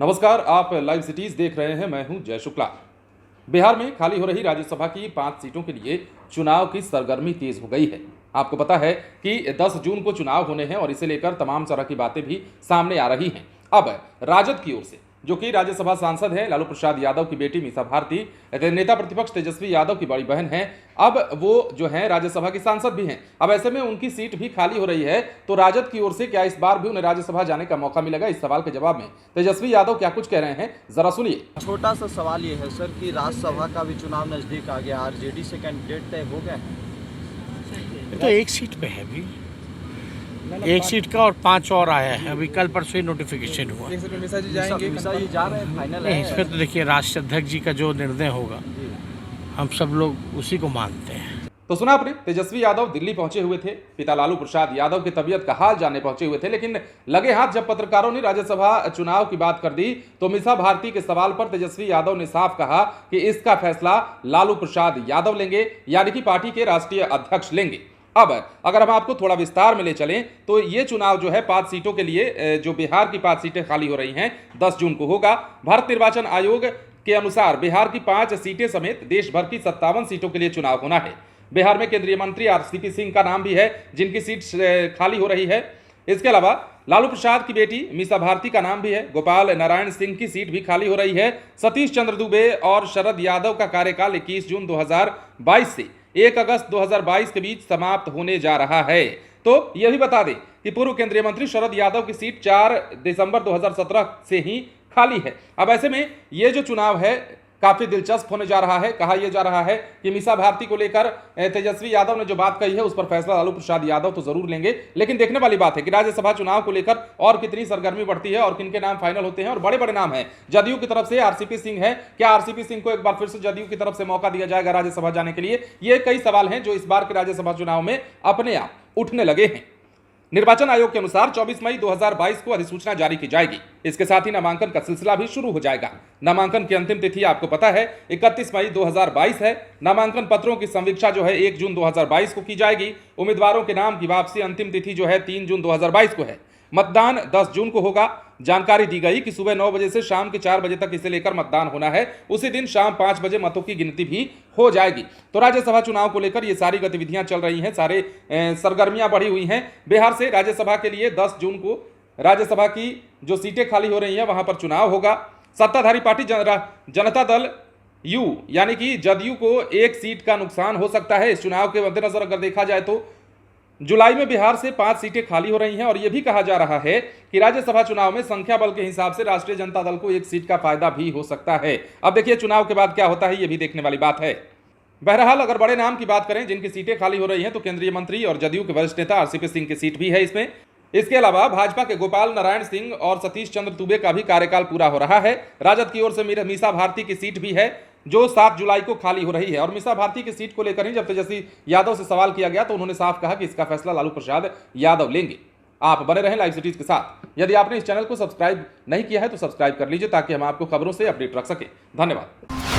नमस्कार, आप live cities देख रहे हैं। मैं हूं जय शुक्ला। बिहार में खाली हो रही राज्यसभा की 5 सीटों के लिए चुनाव की सरगर्मी तेज हो गई है। आपको पता है कि 10 जून को चुनाव होने हैं और इसे लेकर तमाम तरह की बातें भी सामने आ रही हैं। अब राजद की ओर से, जो कि राज्यसभा सांसद है लालू प्रसाद यादव की बेटी मीसा भारती, नेता प्रतिपक्ष तेजस्वी यादव की बड़ी बहन है, अब वो जो है राज्यसभा की सांसद भी हैं। अब ऐसे में उनकी सीट भी खाली हो रही है, तो राजद की ओर से क्या इस बार भी उन्हें राज्यसभा जाने का मौका मिलेगा? इस सवाल के जवाब में तेजस्वी यादव क्या कुछ कह रहे हैं, जरा सुनिए। छोटा सा सवाल ये है सर कि राज्यसभा का भी चुनाव नजदीक आ गया, आरजेडी से कैंडिडेट तय हो गए हैं। तो एक सीट पे है अभी, एक सीट का और 5 और आया है। अभी कल परसों ही नोटिफिकेशन हुआ। मिसा जी जा रहे हैं, फाइनल नहीं, है। इस पर तो देखिए राष्ट्रीय अध्यक्ष जी का जो निर्णय होगा हम सब लोग उसी को मानते हैं। तो सुना आपने, तेजस्वी यादव दिल्ली पहुंचे हुए थे, पिता लालू प्रसाद यादव की तबीयत का हाल जानने पहुंचे हुए थे, लेकिन लगे हाथ जब पत्रकारों ने राज्यसभा चुनाव की बात कर दी तो मीसा भारती के सवाल पर तेजस्वी यादव ने साफ कहा कि इसका फैसला लालू प्रसाद यादव लेंगे, यानी कि पार्टी के राष्ट्रीय अध्यक्ष लेंगे। अब अगर हम आपको थोड़ा विस्तार में ले चलें तो ये चुनाव जो है 5 सीटों के लिए, जो बिहार की 5 सीटें खाली हो रही हैं, 10 जून को होगा। भारत निर्वाचन आयोग के अनुसार बिहार की 5 सीटें समेत देश भर की 57 सीटों के लिए चुनाव होना है। बिहार में केंद्रीय मंत्री आरसीपी सिंह का नाम भी है, जिनकी सीट खाली हो रही है। इसके अलावा लालू प्रसाद की बेटी मीसा भारती का नाम भी है। गोपाल नारायण सिंह की सीट भी खाली हो रही है। सतीश चंद्र दुबे और शरद यादव का कार्यकाल 21 जून 2022 से 1 अगस्त 2022 के बीच समाप्त होने जा रहा है। तो यह भी बता दें कि पूर्व केंद्रीय मंत्री शरद यादव की सीट 4 दिसंबर 2017 से ही खाली है। अब ऐसे में ये जो चुनाव है काफी दिलचस्प होने जा रहा है। कहा यह जा रहा है कि मीसा भारती को लेकर तेजस्वी यादव ने जो बात कही है उस पर फैसला लालू प्रसाद यादव तो जरूर लेंगे, लेकिन देखने वाली बात है कि राज्यसभा चुनाव को लेकर और कितनी सरगर्मी बढ़ती है और किनके नाम फाइनल होते हैं। और बड़े बड़े नाम हैं। जदयू की तरफ से आरसीपी सिंह है, क्या आरसीपी सिंह को एक बार फिर से जदयू की तरफ से मौका दिया जाएगा राज्यसभा जाने के लिए? ये कई सवाल हैं जो इस बार के राज्यसभा चुनाव में अपने आप उठने लगे हैं। निर्वाचन आयोग के अनुसार 24 मई 2022 को अधिसूचना जारी की जाएगी। इसके साथ ही नामांकन का सिलसिला भी शुरू हो जाएगा। नामांकन की अंतिम तिथि आपको पता है 31 मई 2022 है। नामांकन पत्रों की संवीक्षा जो है 1 जून 2022 को की जाएगी। उम्मीदवारों के नाम की वापसी अंतिम तिथि जो है 3 जून 2022 को है। मतदान 10 जून को होगा। जानकारी दी गई कि सुबह 9 बजे से शाम के 4 बजे तक इसे लेकर मतदान होना है। उसी दिन शाम 5 बजे मतों की गिनती भी हो जाएगी। तो राज्यसभा चुनाव को लेकर ये सारी गतिविधियां चल रही हैं, सारे सरगर्मियां बढ़ी हुई हैं। बिहार से राज्यसभा के लिए 10 जून को राज्यसभा की जो सीटें खाली हो रही हैं वहां पर चुनाव होगा। सत्ताधारी पार्टी जनता दल यू यानी कि जदयू को 1 सीट का नुकसान हो सकता है। इस चुनाव के मद्देनजर अगर देखा जाए तो जुलाई में बिहार से 5 सीटें खाली हो रही हैं और यह भी कहा जा रहा है कि राज्यसभा चुनाव में संख्या बल के हिसाब से राष्ट्रीय जनता दल को 1 सीट का फायदा भी हो सकता है। अब देखिए चुनाव के बाद क्या होता है, यह भी देखने वाली बात है। बहरहाल अगर बड़े नाम की बात करें जिनकी सीटें खाली हो रही हैं तो केंद्रीय मंत्री और जदयू के वरिष्ठ नेता आरसीपी सिंह की सीट भी है इसमें। इसके अलावा भाजपा के गोपाल नारायण सिंह और सतीश चंद्र दुबे का भी कार्यकाल पूरा हो रहा है। राजद की ओर से मीसा भारती की सीट भी है जो 7 जुलाई को खाली हो रही है। और मीसा भारती की सीट को लेकर ही जब तेजस्वी यादव से सवाल किया गया तो उन्होंने साफ कहा कि इसका फैसला लालू प्रसाद यादव लेंगे। आप बने रहें लाइव सिटीज के साथ। यदि आपने इस चैनल को सब्सक्राइब नहीं किया है तो सब्सक्राइब कर लीजिए ताकि हम आपको खबरों से अपडेट रख सकें। धन्यवाद।